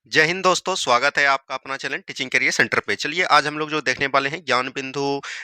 जय हिंद दोस्तों, स्वागत है आपका अपना चैनल टीचिंग करियर सेंटर पे। चलिए आज हम लोग जो देखने वाले हैं ज्ञान बिंदु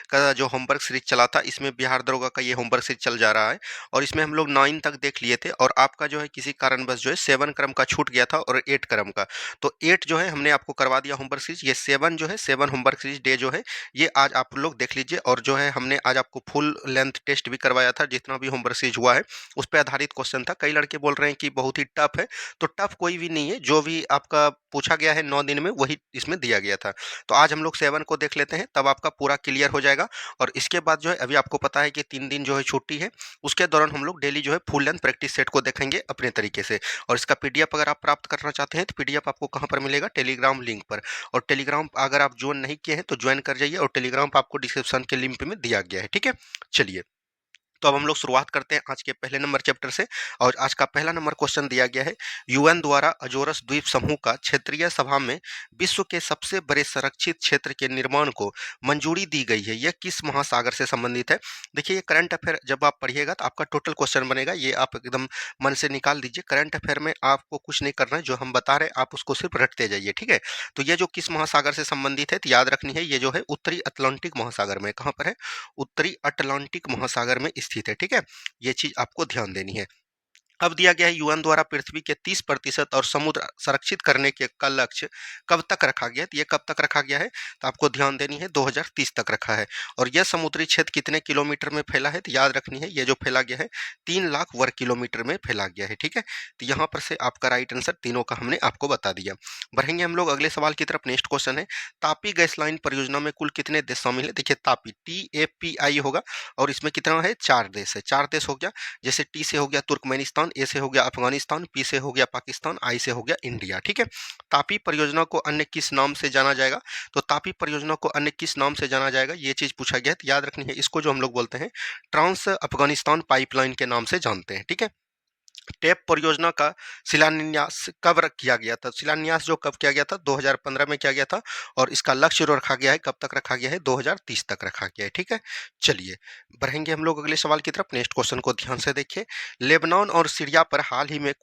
का जो होमवर्क सीरीज चला था, इसमें बिहार दरोगा का ये होमवर्क सीरीज चल जा रहा है और इसमें हम लोग 9 तक देख लिए थे और आपका जो है किसी कारणवश जो है 7 क्रम का छूट गया था और 8 क्रम का। तो 8 जो है हमने आपको करवा दिया होमवर्क सीरीज। ये 7 जो है 7 होमवर्क सीरीज डे जो है ये आज आप लोग देख लीजिए। और जो है हमने आज आपको फुल लेंथ टेस्ट भी करवाया था, जितना भी होमवर्क सीरीज हुआ है उस पर आधारित क्वेश्चन था। कई लड़के बोल रहे हैं कि बहुत ही टफ है, तो टफ कोई भी नहीं है। जो भी आपका पूछा गया है 9 दिन में वही इसमें दिया गया था। तो आज हम लोग 7 को देख लेते हैं, तब आपका पूरा क्लियर हो जाएगा। और इसके बाद जो है अभी आपको पता है कि 3 दिन जो है छुट्टी है, उसके दौरान हम लोग डेली जो है फुल लेंथ प्रैक्टिस सेट को देखेंगे अपने तरीके से। और इसका पीडीएफ अगर आप प्राप्त करना चाहते हैं तो पीडीएफ आपको कहाँ पर मिलेगा? टेलीग्राम लिंक पर। और टेलीग्राम अगर आप ज्वाइन नहीं किए हैं तो ज्वाइन कर जाइए, और टेलीग्राम पर आपको डिस्क्रिप्शन के लिंक में दिया गया है। ठीक है, चलिए तो अब हम लोग शुरुआत करते हैं आज के पहले नंबर चैप्टर से। और आज का पहला नंबर क्वेश्चन दिया गया है, यूएन द्वारा अजोरस द्वीप समूह का क्षेत्रीय सभा में विश्व के सबसे बड़े संरक्षित क्षेत्र के निर्माण को मंजूरी दी गई है, यह किस महासागर से संबंधित है? देखिए, ये करंट अफेयर जब आप पढ़िएगा तो आपका टोटल क्वेश्चन बनेगा, ये आप एकदम मन से निकाल दीजिए। करंट अफेयर में आपको कुछ नहीं करना है, जो हम बता रहे हैं आप उसको सिर्फ रटते जाइए। ठीक है, तो ये जो किस महासागर से संबंधित है तो याद रखनी है, ये जो है उत्तरी अटलांटिक महासागर में। कहाँ पर है? उत्तरी अटलांटिक महासागर में स्थित है। ठीक है, ये चीज आपको ध्यान देनी है। अब दिया गया है, यूएन द्वारा पृथ्वी के 30% और समुद्र संरक्षित करने के का लक्ष्य कब तक रखा गया है? तो ये कब तक रखा गया है तो आपको ध्यान देनी है, 2030 तक रखा है। और यह समुद्री क्षेत्र कितने किलोमीटर में फैला है? तो याद रखनी है, ये जो फैला गया है 3 लाख वर्ग किलोमीटर में फैला गया है। ठीक है, तो यहाँ पर से आपका राइट आंसर तीनों का हमने आपको बता दिया। बढ़ेंगे हम लोग अगले सवाल की तरफ। नेक्स्ट क्वेश्चन है, तापी गैस लाइन परियोजना में कुल कितने देश शामिल है? देखिए, तापी TAPI होगा और इसमें कितना है? 4 देश है। 4 देश हो गया, जैसे टी से हो गया तुर्कमेनिस्तान, ए से हो गया अफगानिस्तान, पी से हो गया पाकिस्तान, आई से हो गया इंडिया। ठीक है, तापी परियोजना को अन्य किस नाम से जाना जाएगा? तो तापी परियोजना को अन्य किस नाम से जाना जाएगा, ये चीज पूछा गया है। तो याद रखनी है, इसको जो हम लोग बोलते हैं ट्रांस अफगानिस्तान पाइपलाइन के नाम से जानते हैं। ठीक है, टेप परियोजना का शिलान्यास कब किया गया था? शिलान्यास जो कब किया गया था? 2015 में किया गया था। और इसका लक्ष्य जो रखा गया है कब तक रखा गया है? 2030 तक रखा गया है। ठीक है, चलिए बढ़ेंगे हम लोग अगले सवाल की तरफ। नेक्स्ट क्वेश्चन को ध्यान से देखिए, लेबनान और सीरिया पर हाल ही में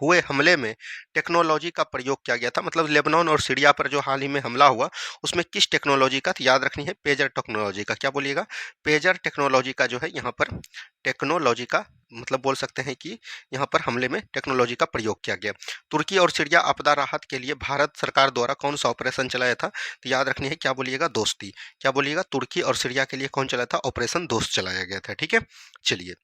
हुए हमले में टेक्नोलॉजी का प्रयोग किया गया था। मतलब लेबनान और सीरिया पर जो हाल ही में हमला हुआ उसमें किस टेक्नोलॉजी का? तो याद रखनी है, पेजर टेक्नोलॉजी का। क्या बोलिएगा? पेजर टेक्नोलॉजी का जो है यहाँ पर टेक्नोलॉजी का मतलब बोल सकते हैं कि यहाँ पर हमले में टेक्नोलॉजी का प्रयोग किया गया। तुर्की और सीरिया आपदा राहत के लिए भारत सरकार द्वारा कौन सा ऑपरेशन चलाया था? तो याद रखनी है, क्या बोलिएगा? दोस्ती। क्या बोलिएगा? तुर्की और सीरिया के लिए कौन चलाया था? ऑपरेशन दोस्त चलाया गया था। ठीक है, चलिए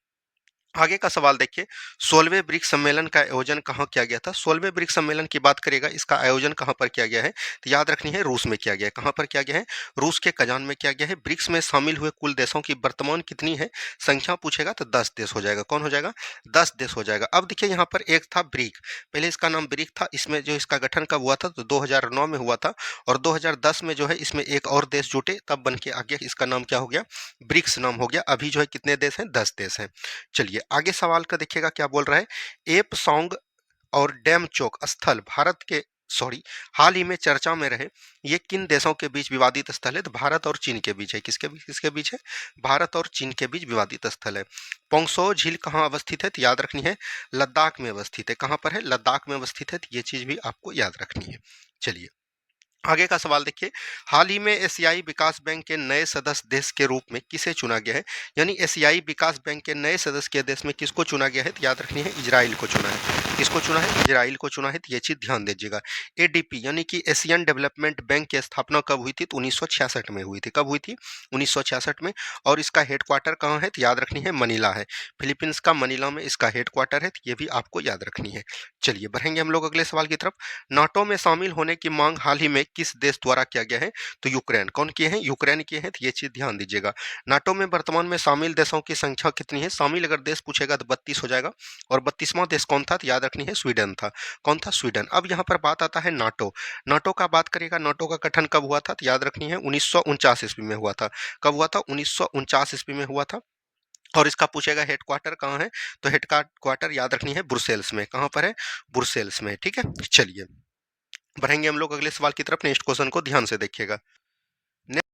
आगे का सवाल देखिए, 16वें ब्रिक्स सम्मेलन का आयोजन कहाँ किया गया था? 16वें ब्रिक्स सम्मेलन की बात करेगा, इसका आयोजन कहाँ पर किया गया है? तो याद रखनी है, रूस में किया गया है। कहाँ पर किया गया है? रूस के कजान में किया गया है। ब्रिक्स में शामिल हुए कुल देशों की वर्तमान कितनी है संख्या पूछेगा तो 10 देश हो जाएगा। कौन हो जाएगा? 10 देश हो जाएगा। अब देखिए, यहाँ पर एक था ब्रिक, पहले इसका नाम ब्रिक था। इसमें जो इसका गठन कब हुआ था? तो 2009 में हुआ था। और 2010 में जो है इसमें एक और देश जुटे, तब बन के आगे इसका नाम क्या हो गया? ब्रिक्स नाम हो गया। अभी जो है कितने देश हैं? 10 देश हैं। चलिए आगे सवाल का देखिएगा, क्या बोल रहा है, एप सॉन्ग और डेमचोक स्थल भारत के हाल ही में चर्चा में रहे, ये किन देशों के बीच विवादित स्थल है? तो भारत और चीन के बीच है। किसके बीच है? भारत और चीन के बीच विवादित स्थल है। पोंगसो झील कहाँ अवस्थित है? तो याद रखनी है, लद्दाख में अवस्थित है। कहाँ पर है? लद्दाख में अवस्थित है। तो ये चीज भी आपको याद रखनी है। चलिए आगे का सवाल देखिए, हाल ही में एशियाई विकास बैंक के नए सदस्य देश के रूप में किसे चुना गया है? यानी एशियाई विकास बैंक के नए सदस्य के देश में किसको चुना गया है? तो याद रखनी है, इजराइल को चुना है। किसको चुना है? इजराइल को चुना है। तो ये चीज ध्यान दीजिएगा। एडीपी यानी कि एशियन डेवलपमेंट बैंक की स्थापना कब हुई थी? तो 1966 में हुई थी। कब हुई थी? 1966 में। और इसका हेडक्वार्टर कहाँ है? तो याद रखनी है, मनीला है। फिलीपींस का मनीला में इसका हेडक्वार्टर है। तो ये भी आपको याद रखनी है। चलिए बढ़ेंगे हम लोग अगले सवाल की तरफ। नाटो में शामिल होने की मांग हाल ही में किस देश द्वारा किया गया है? तो यूक्रेन। कौन किए हैं? यूक्रेन किए हैं। तो ये चीज ध्यान दीजिएगा। नाटो में वर्तमान में शामिल देशों की संख्या कितनी है? शामिल अगर देश पूछेगा तो 32 हो जाएगा। और 32वां देश कौन था? तो याद रखनी है, स्वीडन था। कौन था? स्वीडन। अब यहाँ पर बात आता है नाटो। नाटो का बात करेगा, नाटो का गठन कब हुआ था? तो याद रखनी है, 1949 ईस्वी में हुआ था। कब हुआ था? 1949 ईस्वी में हुआ था। और इसका पूछेगा हेडक्वार्टर कहाँ है? तो हेडक्वार्टर याद रखनी है, ब्रुसेल्स में। कहाँ पर है? ब्रुसेल्स में। ठीक है, चलिए बढ़ेंगे हम लोग अगले सवाल की तरफ। नेक्स्ट क्वेश्चन को ध्यान से देखिएगा।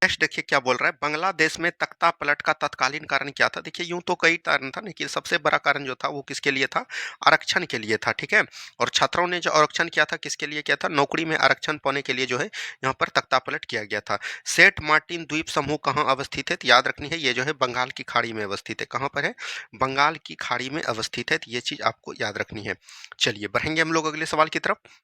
नेक्स्ट देखिए क्या बोल रहा है, बांग्लादेश में तख्ता पलट का तत्कालीन कारण क्या था? देखिए यूं तो कई कारण था, लेकिन सबसे बड़ा कारण जो था वो किसके लिए था? आरक्षण के लिए था, ठीक है। और छात्रों ने जो आरक्षण किया था किसके लिए किया था? नौकरी में आरक्षण पाने के लिए जो है यहाँ पर तख्ता पलट किया गया था। सेंट मार्टिन द्वीप समूह कहाँ अवस्थित है? तो याद रखनी है, ये जो है बंगाल की खाड़ी में अवस्थित है। कहाँ पर है? बंगाल की खाड़ी में अवस्थित है, तो ये चीज आपको याद रखनी है। चलिए बढ़ेंगे हम लोग अगले सवाल की तरफ।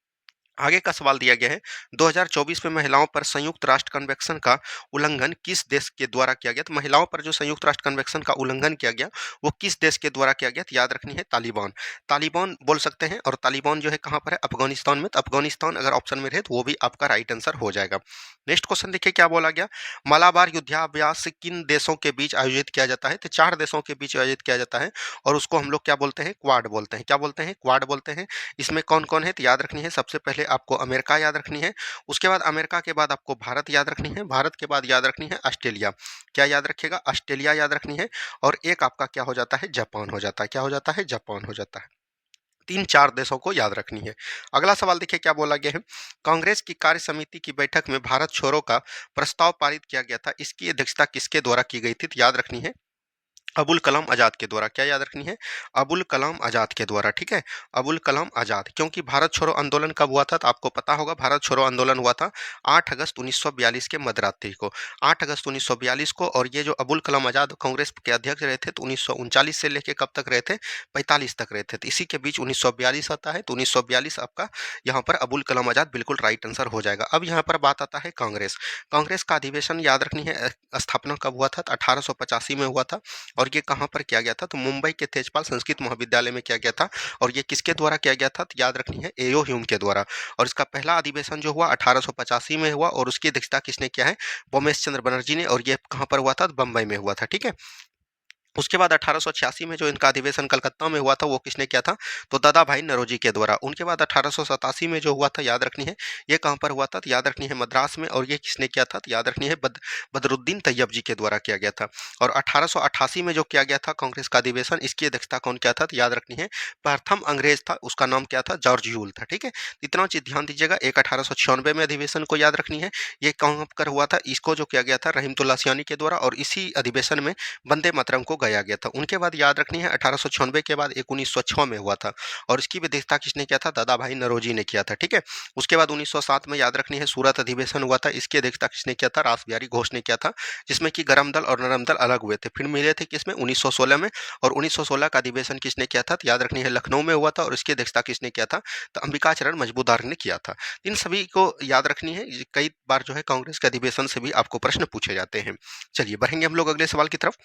आगे का सवाल दिया गया है, 2024 में महिलाओं पर संयुक्त राष्ट्र कन्वेंशन का उल्लंघन किस देश के द्वारा किया गया? तो महिलाओं पर जो संयुक्त राष्ट्र कन्वेंशन का उल्लंघन किया गया वो किस देश के द्वारा किया गया? तो याद रखनी है तालिबान। तालिबान बोल सकते हैं, और तालिबान जो है कहाँ पर है? अफगानिस्तान में। तो अफगानिस्तान अगर ऑप्शन में रहे तो वो भी आपका राइट आंसर हो जाएगा। नेक्स्ट क्वेश्चन देखिए क्या बोला गया, मालाबार युद्धाभ्यास किन देशों के बीच आयोजित किया जाता है? तो 4 देशों के बीच आयोजित किया जाता है, और उसको हम लोग क्या बोलते हैं? क्वाड बोलते हैं। क्या बोलते हैं? क्वाड बोलते हैं। इसमें कौन-कौन है? तो याद रखनी है, सबसे पहले आपको अमेरिका याद रखनी है, उसके बाद अमेरिका के बाद आपको भारत याद रखनी है, भारत के बाद याद रखनी है ऑस्ट्रेलिया। क्या याद रखिएगा? ऑस्ट्रेलिया याद रखनी है, और एक आपका क्या हो जाता है? जापान हो जाता है। क्या हो जाता है? जापान हो जाता है। 3-4 देशों को याद रखनी है। अगला सवाल देखिए क्या बोला गया है, कांग्रेस की कार्य समिति की बैठक में भारत छोड़ो का प्रस्ताव पारित किया गया था, इसकी अध्यक्षता किसके द्वारा की गई थी? तो याद रखनी है अबुल कलाम आजाद के द्वारा। क्या याद रखनी है? अबुल कलाम आजाद के द्वारा, ठीक है। अबुल कलाम आजाद, क्योंकि भारत छोड़ो आंदोलन कब हुआ था? तो आपको पता होगा, भारत छोड़ो आंदोलन हुआ था 8 अगस्त 1942 के मध्यरात्रि को, 8 अगस्त 1942 को। और ये जो अबुल कलाम आजाद कांग्रेस के अध्यक्ष रहे थे, तो 1939 से लेके कब तक रहे थे? 45 तक रहे थे। तो इसी के बीच 1942 आता है, तो 1942 आपका यहाँ पर अबुल कलाम आजाद बिल्कुल राइट आंसर हो जाएगा। अब यहाँ पर बात आता है कांग्रेस। कांग्रेस का अधिवेशन याद रखनी है, स्थापना कब हुआ था? तो 1885 में हुआ था, और ये कहाँ पर किया गया था? तो मुंबई के तेजपाल संस्कृत महाविद्यालय में किया गया था। और ये किसके द्वारा किया गया था? तो याद रखनी है एओ ह्यूम के द्वारा। और इसका पहला अधिवेशन जो हुआ 1885 में हुआ, और उसकी अध्यक्षता किसने किया है? बोमेश चंद्र बनर्जी ने। और ये कहाँ पर हुआ था? तो बम्बई में हुआ था, ठीक है। उसके बाद 1886 में जो इनका अधिवेशन कलकत्ता में हुआ था वो किसने किया था? तो दादा भाई नौरोजी के द्वारा। उनके बाद 1887 में जो हुआ था याद रखनी है, ये कहाँ पर हुआ था? तो याद रखनी है मद्रास में। और ये किसने किया था? तो याद रखनी है बदरुद्दीन तैयब जी के द्वारा किया गया था। और 1888 में जो किया गया था कांग्रेस का अधिवेशन, इसकी अध्यक्षता कौन किया था? तो याद रखनी है प्रथम अंग्रेज था, उसका नाम क्या था? जॉर्ज यूल था, ठीक है। इतना चीज ध्यान दीजिएगा। एक 1896 में अधिवेशन को याद रखनी है, ये कहाँ पर हुआ था? इसको जो किया गया था रहीमतुल्लाह सियानी के द्वारा, और इसी अधिवेशन में वंदे मातरम को गाया गया था। उनके बाद याद रखनी है 1896 के बाद 1906 में हुआ था, और इसकी भी अध्यक्षता किसने किया था? दादा भाई नौरोजी ने किया था, ठीक है। उसके बाद 1907 में याद रखनी है सूरत अधिवेशन हुआ था, इसकी अध्यक्षता किसने किया था? रास बिहारी घोष ने किया था, जिसमें कि गरम दल और नरम दल अलग हुए थे, फिर मिले थे किसमें? 1916 में। और 1916 का अधिवेशन किसने किया था? तो याद रखनी है लखनऊ में हुआ था, और इसकी अध्यक्षता किसने किया था? तो अंबिका चरण मजबूदार ने किया था। इन सभी को याद रखनी है, कई बार जो है कांग्रेस के अधिवेशन से भी आपको प्रश्न पूछे जाते हैं। चलिए बढ़ेंगे हम लोग अगले सवाल की तरफ।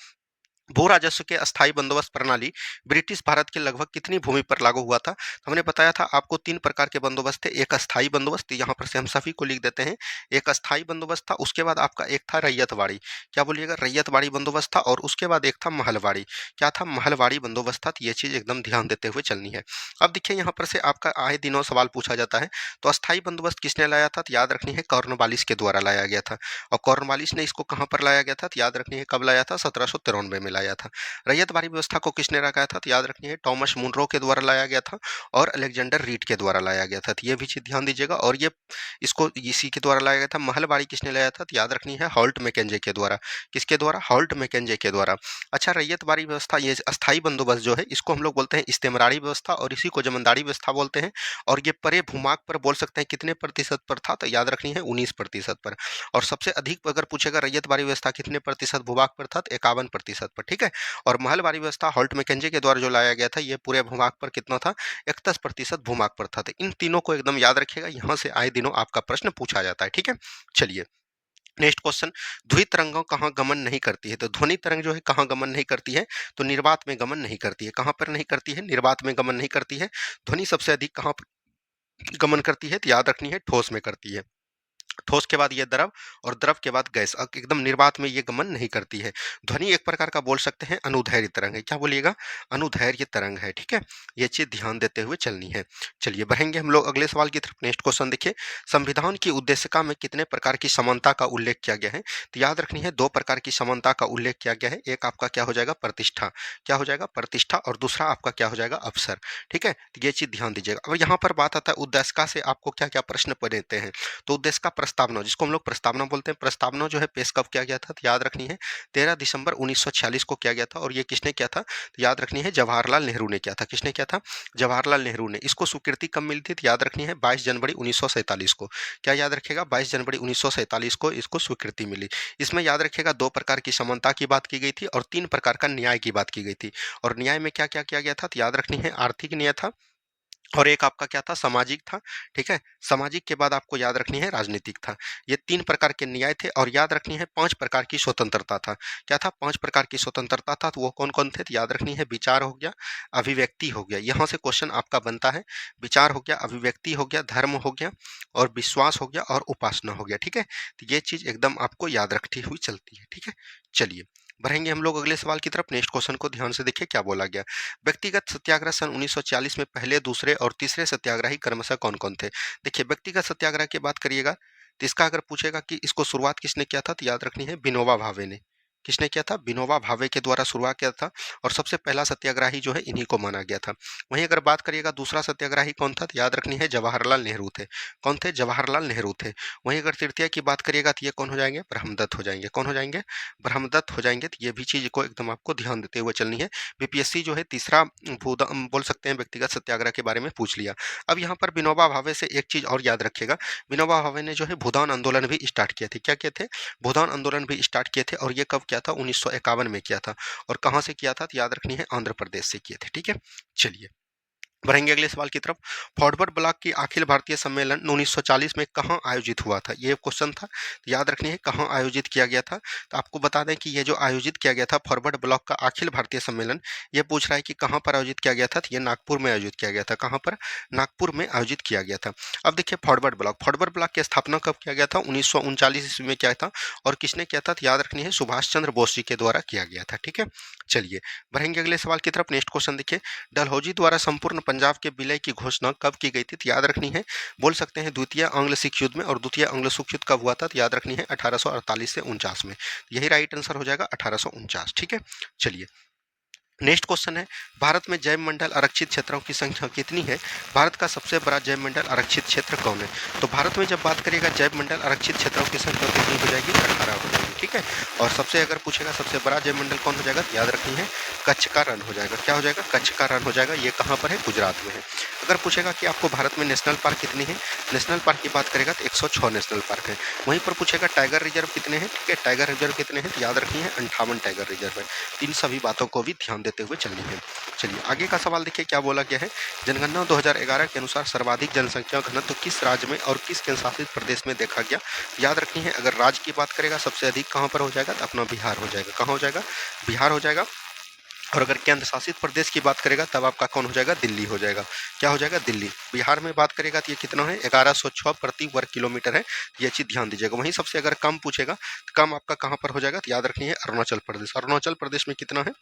भू राजस्व के अस्थायी बंदोबस्त प्रणाली ब्रिटिश भारत के लगभग कितनी भूमि पर लागू हुआ था? हमने बताया था आपको 3 प्रकार के बंदोबस्त थे। एक अस्थायी बंदोबस्त, यहाँ पर से हम सभी को लिख देते हैं। एक अस्थायी बंदोबस्त था, उसके बाद आपका एक था रैयतवाड़ी। क्या बोलिएगा? रैयतवाड़ी बंदोबस्त था, और उसके बाद एक था महलवाड़ी। क्या था? महलवाड़ी बंदोबस्त था। तो ये चीज एकदम ध्यान देते हुए चलनी है। अब देखिए यहाँ पर से आपका आए दिनों सवाल पूछा जाता है, तो अस्थायी बंदोबस्त किसने लाया था? तो याद रखनी है कॉर्नवालिस के द्वारा लाया गया था। और कॉर्नवालिस ने इसको कहाँ पर लाया गया था? तो याद रखनी है कब लाया था? 1793 में लाया था। रैयतवाड़ी व्यवस्था को किसने लगाया था? तो याद रखनी है टॉमस मुनरो के द्वारा लाया गया था, और अलेक्जेंडर रीड के द्वारा लाया गया था। तो ये भी चीज ध्यान दीजिएगा। और ये इसको इसी के द्वारा लाया गया था। महलवाड़ी किसने लाया था? तो याद रखनी है हॉल्ट मैकेंजे के द्वारा। किसके द्वारा? हॉल्ट मैकेंजे के द्वारा। अच्छा, रैयतवाड़ी व्यवस्था, ये अस्थायी बंदोबस्त जो है, इसको हम लोग बोलते हैं इस्तेमरारी व्यवस्था, और इसी को जमींदारी व्यवस्था बोलते हैं। और ये परे भूभाग पर बोल सकते हैं कितने प्रतिशत पर था? तो याद रखनी है 19% पर। और सबसे अधिक अगर पूछेगा रैयतवाड़ी व्यवस्था कितने प्रतिशत भूभाग पर था? तो 51% पर, ठीक है। और महलवाड़ी व्यवस्था हॉल्ट मैकेंजे के द्वारा जो लाया गया था, ये पूरे भूभाग पर कितना था? 31% भूभाग पर था। तो इन तीनों को एकदम याद रखिएगा, यहाँ से आए दिनों आपका प्रश्न पूछा जाता है, ठीक है। चलिए नेक्स्ट क्वेश्चन, ध्वनि तरंगों कहाँ गमन नहीं करती है? तो ध्वनि तरंग जो है कहाँ गमन नहीं करती है? तो निर्वात में गमन नहीं करती है। कहाँ पर नहीं करती है? निर्वात में गमन नहीं करती है। ध्वनि सबसे अधिक कहाँ पर गमन करती है? तो याद रखनी है ठोस में करती है। ठोस के बाद ये द्रव, और द्रव के बाद गैस, एकदम निर्वात में ये गमन नहीं करती है। ध्वनि एक प्रकार का बोल सकते हैं अनुदैर्घ्य तरंग है। क्या बोलिएगा? अनुदैर्घ्य तरंग है, ठीक है। ये चीज ध्यान देते हुए चलनी है। चलिए बढ़ेंगे हम लोग अगले सवाल की तरफ। नेक्स्ट क्वेश्चन देखिए, संविधान की उद्देशिका में कितने प्रकार की समानता का उल्लेख किया गया है? तो याद रखनी है 2 प्रकार की समानता का उल्लेख किया गया है। एक आपका क्या हो जाएगा? प्रतिष्ठा। क्या हो जाएगा? प्रतिष्ठा। और दूसरा आपका क्या हो जाएगा? अवसर, ठीक है। तो ये चीज ध्यान दीजिएगा। अब यहाँ पर बात आता है उद्देशिका से आपको क्या क्या प्रश्न देते हैं। तो उद्देशिका प्रस्तावना, जिसको हम लोग प्रस्तावना बोलते हैं, प्रस्तावना जो है पेश कब किया गया था? तो याद रखनी है 13 दिसंबर 1946 को किया गया था। और ये किसने किया था? तो याद रखनी है जवाहरलाल नेहरू ने किया था। किसने किया था? जवाहरलाल नेहरू ने। इसको स्वीकृति कब मिली थी? तो याद रखनी है 22 जनवरी 1947 को। क्या याद रखेगा? 22 जनवरी 1947 को इसको स्वीकृति मिली। इसमें याद रखिएगा 2 प्रकार की समानता की बात की गई थी और 3 प्रकार का न्याय की बात की गई थी। और न्याय में क्या-क्या किया गया था? तो याद रखनी है आर्थिक न्याय था और एक आपका क्या था? सामाजिक था। ठीक है? सामाजिक के बाद आपको याद रखनी है राजनीतिक था। ये 3 प्रकार के न्याय थे और याद रखनी है 5 प्रकार की स्वतंत्रता था। क्या था? 5 प्रकार की स्वतंत्रता था। तो वो कौन-कौन थे? तो याद रखनी है विचार हो गया, अभिव्यक्ति हो गया। यहाँ से क्वेश्चन आपका बनता है। विचार हो गया, अभिव्यक्ति हो गया, धर्म हो गया और विश्वास हो गया और उपासना हो गया। ठीक है? तो ये चीज़ एकदम आपको याद रखती हुई चलती है। ठीक है? चलिए, बढ़ेंगे हम लोग अगले सवाल की तरफ। नेक्स्ट क्वेश्चन को ध्यान से देखिए क्या बोला गया। व्यक्तिगत सत्याग्रह सन 1940 में पहले, दूसरे और तीसरे सत्याग्रही क्रमशः कौन-कौन थे? देखिए, व्यक्तिगत सत्याग्रह की बात करिएगा तो इसका अगर पूछेगा कि इसको शुरुआत किसने किया था? तो याद रखनी है विनोबा भावे ने। किसने किया था? विनोबा भावे के द्वारा शुरुआत किया था और सबसे पहला सत्याग्रही जो है इन्हीं को माना गया था। वहीं अगर बात करिएगा दूसरा सत्याग्रही कौन था? तो याद रखनी है जवाहरलाल नेहरू थे। कौन थे? जवाहरलाल नेहरू थे। वहीं अगर तृतीय की बात करिएगा तो ये कौन हो जाएंगे? ब्रह्मदत्त हो जाएंगे। कौन हो जाएंगे? ब्रह्मदत्त हो जाएंगे। तो ये भी चीज को एकदम आपको ध्यान देते हुए चलनी है। बीपीएससी जो है तीसरा बोल सकते हैं व्यक्तिगत सत्याग्रह के बारे में पूछ लिया। अब यहाँ पर विनोबा भावे से एक चीज और याद रखिएगा। विनोबा भावे ने जो है भूदान आंदोलन भी स्टार्ट किए थे। क्या किए थे? भूदान आंदोलन भी स्टार्ट किए थे और ये कब किया था? 1951 में किया था। और कहाँ से किया था? तो याद रखनी है आंध्र प्रदेश से किए थे। ठीक है? चलिए, बढ़ेंगे अगले सवाल की तरफ। फॉरवर्ड ब्लॉक की अखिल भारतीय सम्मेलन 1940 में कहाँ आयोजित हुआ था? ये क्वेश्चन था। तो याद रखनी है कहाँ आयोजित किया गया था। तो आपको बता दें कि ये जो आयोजित किया गया था फॉरवर्ड ब्लॉक का अखिल भारतीय सम्मेलन, ये पूछ रहा है कि कहाँ पर आयोजित किया गया था। तो ये नागपुर में आयोजित किया गया था। कहाँ पर? नागपुर में आयोजित किया गया था। अब देखिए फॉरवर्ड ब्लॉक की स्थापना कब किया गया था? 1939 ईस्वी में किया था। और किसने किया था? तो याद रखनी है सुभाष चंद्र बोस जी के द्वारा किया गया था। ठीक है? चलिए, बढ़ेंगे अगले सवाल की तरफ। नेक्स्ट क्वेश्चन देखिए, डलहौजी द्वारा संपूर्ण पंजाब के विलय की घोषणा कब की गई थी? तो याद रखनी है बोल सकते हैं द्वितीय आंग्ल सिख युद्ध में। और द्वितीय आंग्ल सिख युद्ध कब हुआ था? तो याद रखनी है 1848 से 49 में। यही राइट आंसर हो जाएगा 1849। ठीक है? चलिए, नेक्स्ट क्वेश्चन है, भारत में जैव मंडल आरक्षित क्षेत्रों की संख्या कितनी है? भारत का सबसे बड़ा जैव मंडल आरक्षित क्षेत्र कौन है? तो भारत में जब बात करिएगा जैव मंडल आरक्षित क्षेत्रों की संख्या कितनी हो जाएगी? 18 हो जाएगी। ठीक है? और सबसे अगर पूछेगा सबसे बड़ा जैव मंडल कौन हो जाएगा? तो याद रखनी है कच्छ का रण हो जाएगा। क्या हो जाएगा? कच्छ का रण हो जाएगा। ये कहाँ पर है? गुजरात में है। अगर पूछेगा कि आपको भारत में नेशनल पार्क कितनी है? नेशनल पार्क की बात करेगा तो 106 नेशनल पार्क है। वहीं पर पूछेगा टाइगर रिजर्व कितने हैं? ठीक है? टाइगर रिजर्व कितने हैं? तो याद रखनी है 58 टाइगर रिजर्व है। इन सभी बातों को भी ध्यान देते हुए चलनी है। चलिए, आगे का सवाल देखिए क्या बोला गया है। जनगणना 2011 के अनुसार सर्वाधिक जनसंख्या घनत्व किस राज्य में और किस केंद्रशासित प्रदेश में देखा गया? याद रखनी है अगर राज्य की बात करेगा सबसे अधिक कहाँ पर हो जाएगा? तो अपना बिहार हो जाएगा। कहाँ हो जाएगा? बिहार हो जाएगा। और अगर केंद्र शासित प्रदेश की बात करेगा तब आपका कौन हो जाएगा? दिल्ली हो जाएगा। क्या हो जाएगा? दिल्ली। बिहार में बात करेगा तो ये कितना है? 1106 प्रति वर्ग किलोमीटर है। ये चीज ध्यान दीजिएगा। वहीं सबसे अगर कम पूछेगा तो कम आपका कहाँ पर हो जाएगा? तो याद रखनी है अरुणाचल प्रदेश। अरुणाचल प्रदेश में कितना है?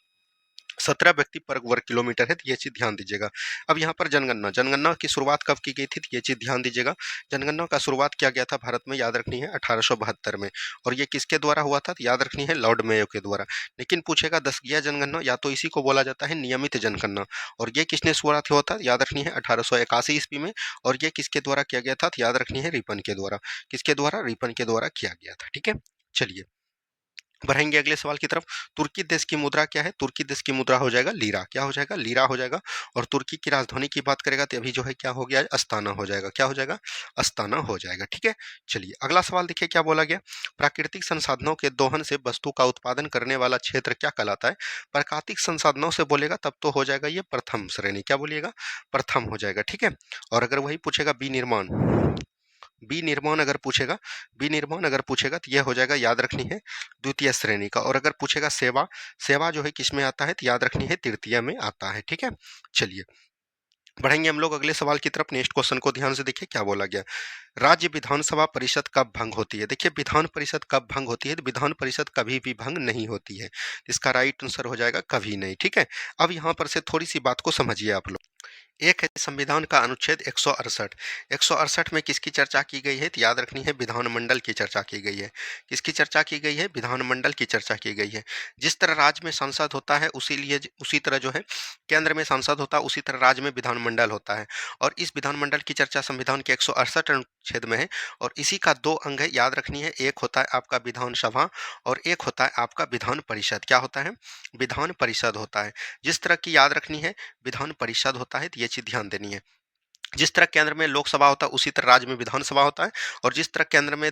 17 व्यक्ति पर वर्ग किलोमीटर है। तो ये चीज ध्यान दीजिएगा। अब यहाँ पर जनगणना, जनगणना की शुरुआत कब की गई थी? तो ये चीज ध्यान दीजिएगा। जनगणना का शुरुआत किया गया था भारत में, याद रखनी है 1872 में। और ये किसके द्वारा हुआ था? तो याद रखनी है लॉर्ड मेयो के द्वारा। लेकिन पूछेगा दसगिया जनगणना, या तो इसी को बोला जाता है नियमित जनगणना। और ये किसने शुरुआत हुआ था? याद रखनी है 1881 ईस्वी में। और ये किसके द्वारा किया गया था? तो याद रखनी है रिपन के द्वारा। किसके द्वारा? रिपन के द्वारा किया गया था। ठीक है? चलिए, बढ़ेंगे अगले सवाल की तरफ। तुर्की देश की मुद्रा क्या है? तुर्की देश की मुद्रा हो जाएगा लीरा। क्या हो जाएगा? लीरा हो जाएगा। और तुर्की की राजधानी की बात करेगा तो अभी जो है क्या हो गया? अस्ताना हो जाएगा। क्या हो जाएगा? अस्ताना हो जाएगा। ठीक है? चलिए, अगला सवाल देखिए क्या बोला गया। प्राकृतिक संसाधनों के दोहन से वस्तु का उत्पादन करने वाला क्षेत्र क्या कहलाता है? प्राकृतिक संसाधनों से बोलेगा तब तो हो जाएगा ये प्रथम श्रेणी। क्या बोलिएगा? प्रथम हो जाएगा। ठीक है? और अगर वही पूछेगा विनिर्माण, विनिर्माण अगर पूछेगा तो यह हो जाएगा, याद रखनी है द्वितीय श्रेणी का। और अगर पूछेगा सेवा, सेवा जो है किसमें आता है? तो याद रखनी है तृतीय में आता है। ठीक है? चलिए, बढ़ेंगे हम लोग अगले सवाल की तरफ। नेक्स्ट क्वेश्चन को ध्यान से देखिए क्या बोला गया। राज्य विधानसभा परिषद कब भंग होती है? देखिए, विधान परिषद कब भंग होती है? तो विधान परिषद कभी भी भंग नहीं होती है। इसका राइट आंसर हो जाएगा कभी नहीं। ठीक है? अब यहाँ पर से थोड़ी सी बात को समझिए आप लोग। एक है संविधान का अनुच्छेद 168। 168 में किसकी चर्चा की गई है? तो याद रखनी है, विधानमंडल की चर्चा की गई है। किसकी चर्चा की गई है? विधानमंडल की चर्चा की गई है। जिस तरह राज्य में सांसद होता है उसी तरह जो है केंद्र में सांसद होता है, उसी तरह राज्य में विधानमंडल होता है। और इस विधानमंडल की चर्चा संविधान के 168 अनुच्छेद में है। और इसी का दो अंग है, याद रखनी है। एक होता है आपका विधानसभा और एक होता है आपका विधान परिषद। क्या होता है? विधान परिषद होता है। जिस तरह की याद रखनी है, विधान परिषद होता है, तो ये चीज ध्यान देनी है। जिस तरह केंद्र में लोकसभा होता है उसी तरह राज्य में विधानसभा होता है। और जिस तरह केंद्र में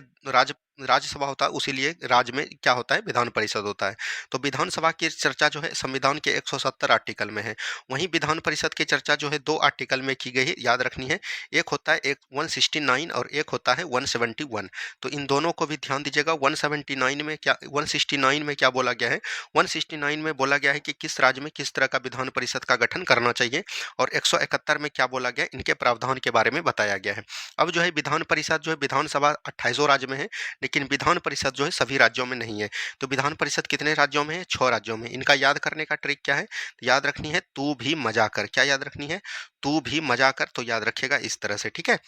राज्यसभा होता है उसी लिए राज्य में क्या होता है? विधान परिषद होता है। तो विधानसभा की चर्चा जो है संविधान के 170 आर्टिकल में है। वहीं विधान परिषद की चर्चा जो है दो आर्टिकल में की गई है, याद रखनी है। एक होता है एक 169 और एक होता है 171। तो इन दोनों को भी ध्यान दीजिएगा। 169 में क्या 169 में क्या बोला गया है? 169 में बोला गया है कि किस राज्य में किस तरह का विधान परिषद का गठन करना चाहिए। और 171 में क्या बोला गया? इनके प्रावधान के बारे में बताया गया है। अब जो है विधान परिषद जो है, विधानसभा 28 राज्य में है, लेकिन विधान परिषद जो है सभी राज्यों में नहीं है। तो विधान परिषद कितने राज्यों में है? 6 राज्यों में। इनका याद करने का ट्रिक क्या है? तो याद रखनी है, तू भी मजा कर। क्या याद रखनी है? तू भी मजा कर। तो याद रखिएगा इस तरह से, ठीक है।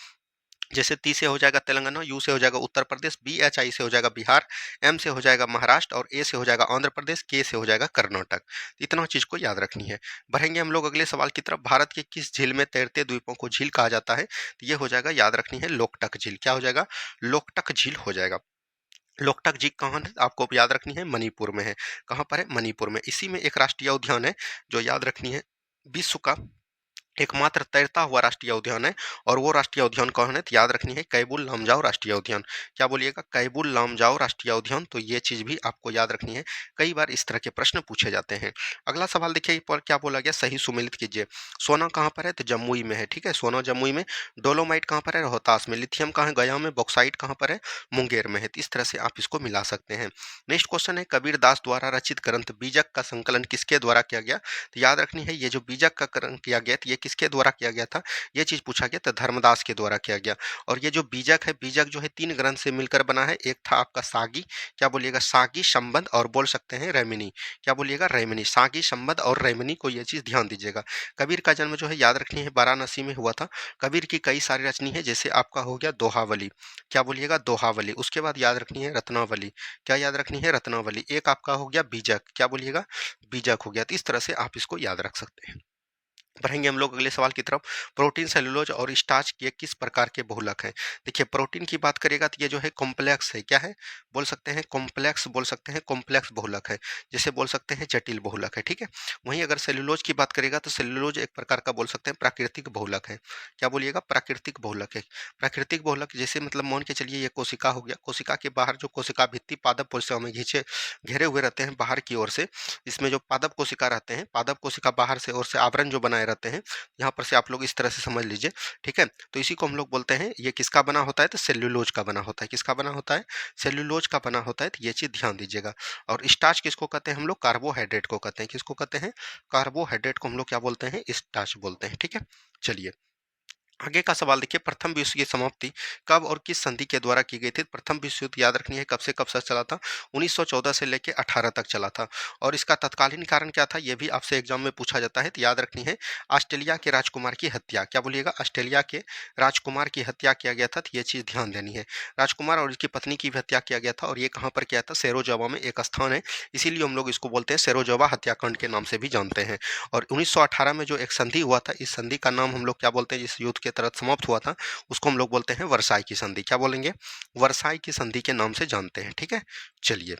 जैसे ती से हो जाएगा तेलंगाना, यू से हो जाएगा Uttar Pradesh, B H I से हो जाएगा बिहार, एम से हो जाएगा महाराष्ट्र और ए से हो जाएगा आंध्र प्रदेश, के से हो जाएगा कर्नाटक। इतना चीज को याद रखनी है। बढ़ेंगे हम लोग अगले सवाल की तरफ। भारत के किस झील में तैरते द्वीपों को झील कहा जाता है? तो ये हो जाएगा, याद रखनी है, लोकटक झील। क्या हो जाएगा? लोकटक झील हो जाएगा। लोकटक झील कहाँ है? आपको याद रखनी है, मणिपुर में है। कहाँ पर है? मणिपुर में। इसी में एक राष्ट्रीय उद्यान है जो याद रखनी है, विश्व का एकमात्र तैरता हुआ राष्ट्रीय उद्यान है। और वो राष्ट्रीय उद्यान कौन है? तो याद रखनी है, कैबुल लामजाओ राष्ट्रीय उद्यान। क्या बोलिएगा? कैबुल लामजाओ राष्ट्रीय उद्यान। तो ये चीज भी आपको याद रखनी है। कई बार इस तरह के प्रश्न पूछे जाते हैं। अगला सवाल देखिए, पर क्या बोला गया? सही सुमेलित कीजिए। सोना कहाँ पर है? तो जमुई में है, ठीक है। सोना जमुई में। डोलोमाइट कहाँ पर है? रोहतास में। लिथियम कहाँ है? गया में। बॉक्साइट कहाँ पर है? मुंगेर में है। तो इस तरह से आप इसको मिला सकते हैं। नेक्स्ट क्वेश्चन है, कबीर दास द्वारा रचित ग्रंथ बीजक का संकलन किसके द्वारा किया गया? तो याद रखनी है, ये जो बीजक का करण किया गया था, ये किसके द्वारा किया गया था? ये चीज पूछा गया, तो धर्मदास के द्वारा किया गया। और ये जो बीजक है, बीजक जो है 3 ग्रंथ से मिलकर बना है। एक था आपका सागी, क्या बोलिएगा? सागी, संबंध और बोल सकते हैं रैमिनी। क्या बोलिएगा? रैमिनी। सागी, संबंध और रैमिनी को ये चीज ध्यान दीजिएगा। कबीर का जन्म जो है याद रखनी है, वाराणसी में हुआ था। कबीर की कई सारी रचनी है, जैसे आपका हो गया दोहावली। क्या बोलिएगा? दोहावली। उसके बाद याद रखनी है रत्नावली। क्या याद रखनी है? रत्नावली। एक आपका हो गया बीजक। क्या बोलिएगा? बीजक हो गया। तो इस तरह से आप इसको याद रख सकते हैं। बढ़ेंगे हम लोग अगले सवाल की तरफ। प्रोटीन, सेलुलोज और स्टार्च के किस प्रकार के बहुलक हैं? देखिए, प्रोटीन की बात करेगा तो ये जो है कॉम्प्लेक्स है। क्या है? बोल सकते हैं कॉम्प्लेक्स, बोल सकते हैं कॉम्प्लेक्स बहुलक है। जैसे बोल सकते हैं जटिल बहुलक है, ठीक है। वहीं अगर सेलुलोज की बात करेगा तो सेलुलोज एक प्रकार का बोल सकते हैं प्राकृतिक बहुलक है। क्या बोलिएगा? प्राकृतिक बहुलक है। प्राकृतिक बहुलक जैसे मतलब मान के चलिए ये कोशिका हो गया। कोशिका के बाहर जो कोशिका भित्ति पादप कोशिका में घिंचे घेरे हुए रहते हैं बाहर की ओर से। इसमें जो पादप कोशिका रहते हैं, पादप कोशिका बाहर से ओर से आवरण जो बनाए रहते हैं, यहाँ पर से आप लोग इस तरह से समझ लीजिए, ठीक है। तो इसी को हम लोग बोलते हैं, ये किसका बना होता है? तो सेल्यूलोज का बना होता है। किसका बना होता है? सेल्यूलोज का बना होता है। तो ये चीज ध्यान दीजिएगा। और स्टार्च किसको कहते हैं हम लोग? कार्बोहाइड्रेट को कहते हैं। किसको कहते हैं? कार्बोहाइड्रेट को हम लोग क्या बोलते हैं? स्टार्च बोलते हैं, ठीक है। चलिए आगे का सवाल देखिए, प्रथम विश्व की समाप्ति कब और किस संधि के द्वारा की गई थी? प्रथम विश्व युद्ध याद रखनी है कब से कब तक चला था? 1914 से लेके 18 तक चला था। और इसका तत्कालीन कारण क्या था? ये भी आपसे एग्जाम में पूछा जाता है। तो याद रखनी है, ऑस्ट्रेलिया के राजकुमार की हत्या। क्या बोलिएगा? ऑस्ट्रेलिया के राजकुमार की हत्या किया गया था। तो ये चीज ध्यान देनी है। राजकुमार और उसकी पत्नी की भी हत्या किया गया था। और ये कहाँ पर किया था? सेरोजावा में एक स्थान है, इसीलिए हम लोग इसको बोलते हैं सेरोजावा हत्याकांड के नाम से भी जानते हैं। और 1918 में जो एक संधि हुआ था, इस संधि का नाम हम लोग क्या बोलते हैं? जिस युद्ध के तहत समाप्त हुआ था उसको हम लोग बोलते हैं वर्साई की संधि। क्या बोलेंगे? वर्साई की संधि के नाम से जानते हैं, ठीक है। चलिए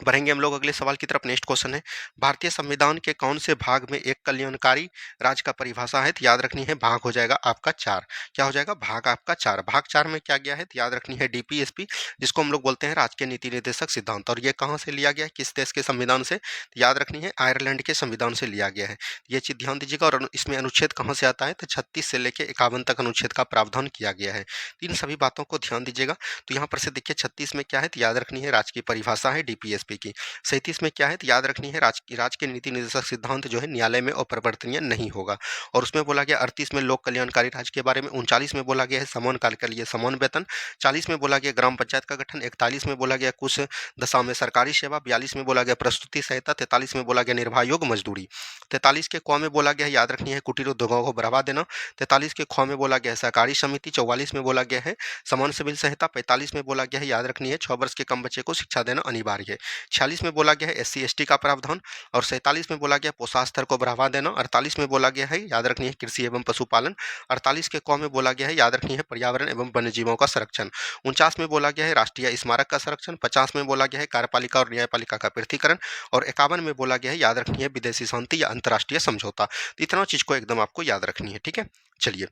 बढ़ेंगे हम लोग अगले सवाल की तरफ। नेक्स्ट क्वेश्चन है, भारतीय संविधान के कौन से भाग में एक कल्याणकारी राज्य का परिभाषा है? तो याद रखनी है, भाग हो जाएगा आपका 4। क्या हो जाएगा? भाग आपका 4। भाग 4 में क्या गया है? तो याद रखनी है डीपीएसपी, जिसको हम लोग बोलते हैं राजकीय नीति निर्देशक सिद्धांत। और ये कहाँ से लिया गया है? किस देश के संविधान से? तो याद रखनी है, आयरलैंड के संविधान से लिया गया है। ये चीज ध्यान दीजिएगा। और इसमें अनुच्छेद कहाँ से आता है? तो 36 से लेकर 51 तक अनुच्छेद का प्रावधान किया गया है। इन सभी बातों को ध्यान दीजिएगा। तो यहाँ पर से देखिए 36 में क्या है? तो याद रखनी है, राज्य की परिभाषा है डीपीएसपी। दिलचस्पी की। 37 में क्या है, तो याद रखनी है राज्य के नीति निर्देशक सिद्धांत जो है न्यायालय में अपरिवर्तनीय नहीं होगा। और उसमें बोला गया 38 में लोक कल्याणकारी राज्य के बारे में, 39 में बोला गया है समान कार्य के लिए समान वेतन, 40 में बोला गया ग्राम पंचायत का गठन, 41 में बोला गया कुछ दशा में सरकारी सेवा, 42 में बोला गया प्रस्तुति सहायता, 43 में बोला गया निर्वाह योग्य मजदूरी, 43 के क में बोला गया है याद रखनी है कुटीर उद्योगों को बढ़ावा देना, 43 के ख में बोला गया है सहकारी समिति, 44 में बोला गया है समान सिविल संहिता, 45 में बोला गया है याद रखनी है 6 वर्ष के कम बच्चे को शिक्षा देना अनिवार्य है, 46 में बोला गया है SC/ST का प्रावधान, और 47 में बोला गया पोषण स्तर को बढ़ावा देना, 48 में बोला गया है याद रखनी है कृषि एवं पशुपालन, 48 के क में बोला गया है याद रखनी है पर्यावरण एवं वन्य जीवों का संरक्षण, 49 में बोला गया है राष्ट्रीय स्मारक का संरक्षण, 50 में बोला गया है कार्यपालिका और न्यायपालिका का पृथकीकरण, और 51 में बोला गया है याद रखनी है विदेशी शांति या अंतर्राष्ट्रीय समझौता। तो इतना चीज को एकदम आपको याद रखनी है, ठीक है। चलिए